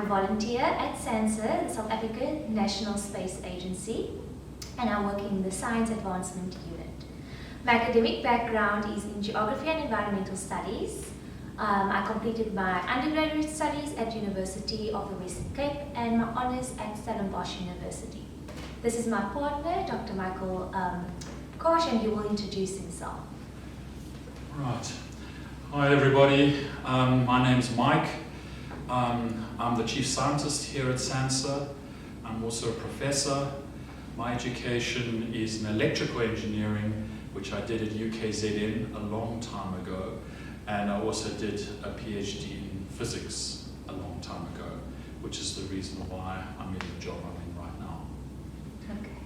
a volunteer at SANSA, the South African National Space Agency, and I work in the Science Advancement Unit. My academic background is in Geography and Environmental Studies. I completed my undergraduate studies at University of the Western Cape and my honours at Stellenbosch University. This is my partner, Dr. Michael Kosh, and he will introduce himself. Right. Hi everybody, my name's Mike. I'm the Chief Scientist here at SANSA. I'm also a professor. My education is in electrical engineering, which I did at UKZN a long time ago. And I also did a PhD in physics a long time ago, which is the reason why I'm in the job I'm in right now. Okay.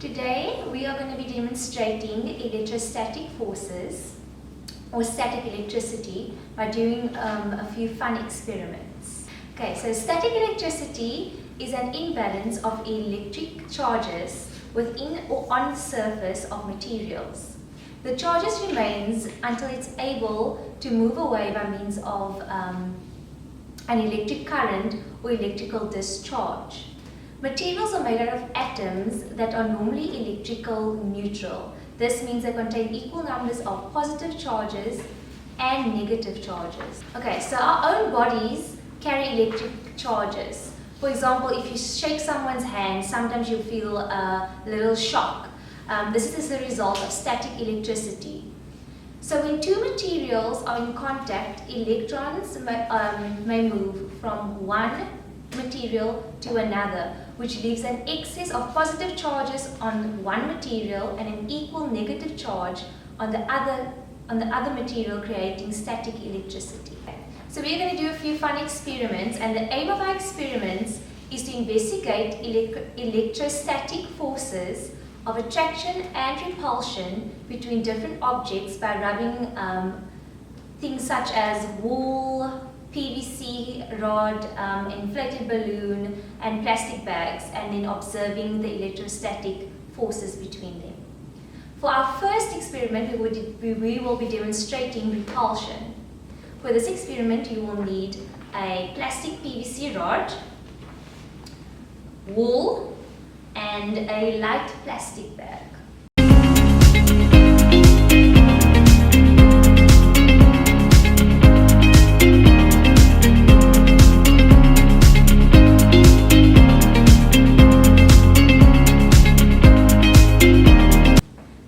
Today we are going to be demonstrating electrostatic forces or static electricity by doing a few fun experiments. Okay, so static electricity is an imbalance of electric charges within or on the surface of materials. The charges remains until it's able to move away by means of an electric current or electrical discharge. Materials are made out of atoms that are normally electrical neutral. This means they contain equal numbers of positive charges and negative charges. Okay, so our own bodies carry electric charges. For example, if you shake someone's hand, sometimes you'll feel a little shock. This is the result of static electricity. So when two materials are in contact, electrons may move from one material to another, which leaves an excess of positive charges on one material and an equal negative charge on the other material, creating static electricity. So we're going to do a few fun experiments, and the aim of our experiments is to investigate electrostatic forces of attraction and repulsion between different objects by rubbing things such as wool, PVC rod, inflated balloon and plastic bags, and then observing the electrostatic forces between them. For our first experiment, we will be demonstrating repulsion. For this experiment, you will need a plastic PVC rod, wool, and a light plastic bag.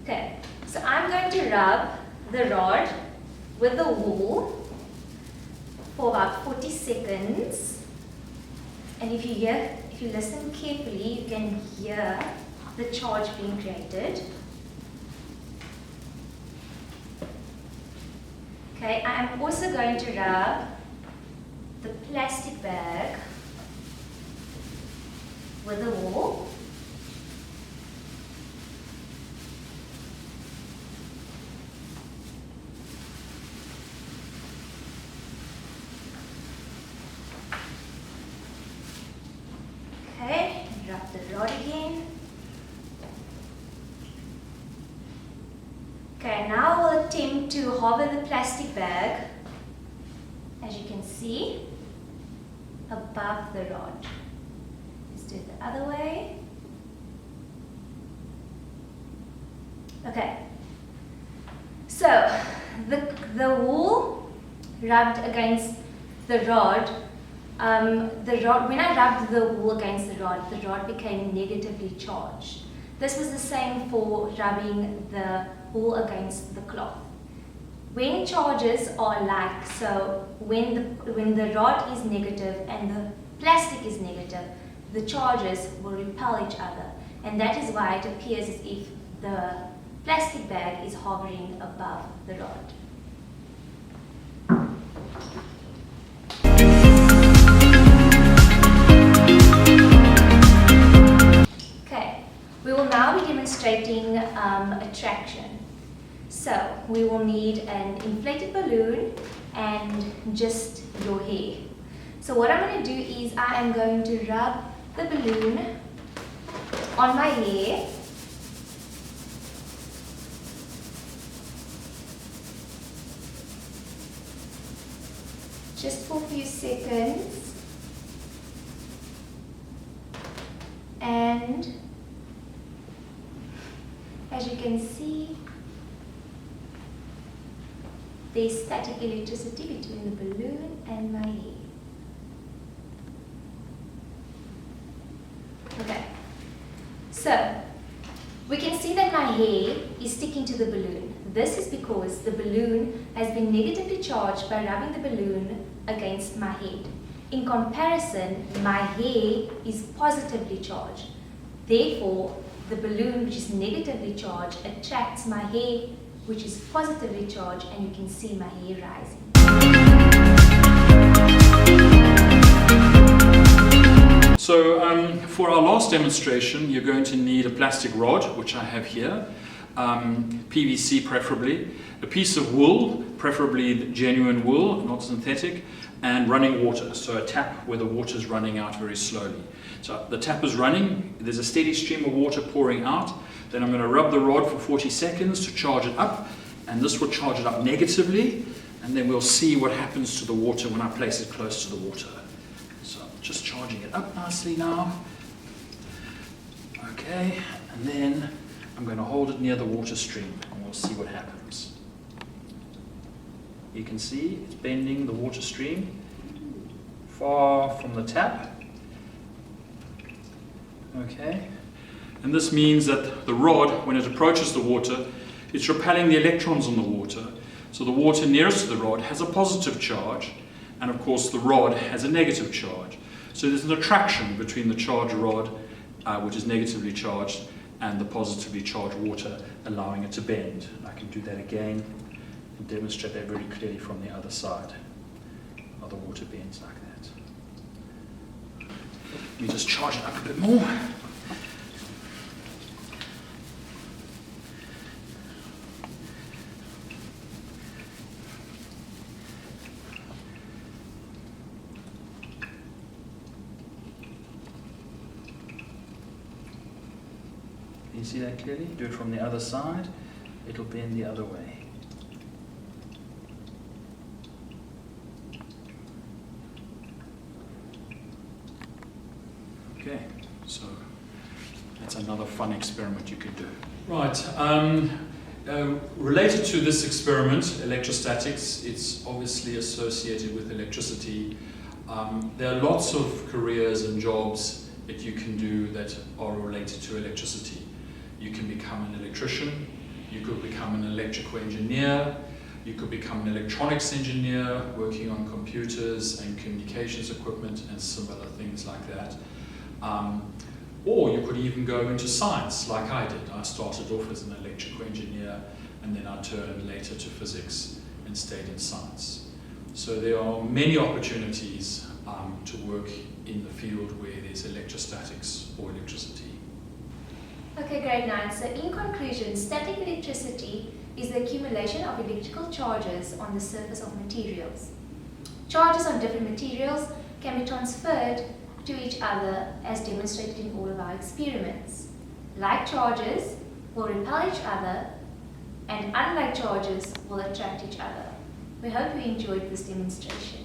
Okay, so I'm going to rub the rod with the wool for about 40 seconds. And if you listen carefully, you can hear the charge being created. Okay, I'm also going to rub the plastic bag with the wool. Okay, rub the rod again. Okay, now we'll attempt to hover the plastic bag, as you can see, above the rod. Let's do it the other way. Okay, so the wool rubbed against the rod. When I rubbed the wool against the rod became negatively charged. This was the same for rubbing the wool against the cloth. When charges are like, so when the rod is negative and the plastic is negative, the charges will repel each other, and that is why it appears as if the plastic bag is hovering above the rod. We will now be demonstrating attraction. So we will need an inflated balloon and just your hair. So what I'm going to do is I am going to rub the balloon on my hair. just for a few seconds. And as you can see, there's static electricity between the balloon and my hair. Okay, so we can see that my hair is sticking to the balloon. This is because the balloon has been negatively charged by rubbing the balloon against my head. In comparison, my hair is positively charged. Therefore, the balloon, which is negatively charged, attracts my hair, which is positively charged, and you can see my hair rising. So for our last demonstration, you're going to need a plastic rod, which I have here, PVC preferably, a piece of wool, preferably genuine wool, not synthetic, and running water, so a tap where the water is running out very slowly. So the tap is running, there's a steady stream of water pouring out, then I'm going to rub the rod for 40 seconds to charge it up, and this will charge it up negatively, and then we'll see what happens to the water when I place it close to the water. So I'm just charging it up nicely now. Okay, and then I'm going to hold it near the water stream, and we'll see what happens. You can see it's bending the water stream far from the tap. Okay, and this means that the rod, when it approaches the water, it's repelling the electrons on the water. So the water nearest to the rod has a positive charge, and of course the rod has a negative charge. So there's an attraction between the charged rod, which is negatively charged, and the positively charged water, allowing it to bend. I can do that again and demonstrate that very clearly from the other side, how the water bends like that. Let me just charge it up a bit more. Can you see that clearly? Do it from the other side, it'll bend the other way. Okay, so that's another fun experiment you could do. Right, related to this experiment, electrostatics, it's obviously associated with electricity. There are lots of careers and jobs that you can do that are related to electricity. You can become an electrician, you could become an electrical engineer, you could become an electronics engineer working on computers and communications equipment and similar things like that. Or you could even go into science like I did. I started off as an electrical engineer and then I turned later to physics and stayed in science. So there are many opportunities to work in the field where there's electrostatics or electricity. Okay, grade 9. So in conclusion, static electricity is the accumulation of electrical charges on the surface of materials. Charges on different materials can be transferred to each other as demonstrated in all of our experiments. Like charges will repel each other and unlike charges will attract each other. We hope you enjoyed this demonstration.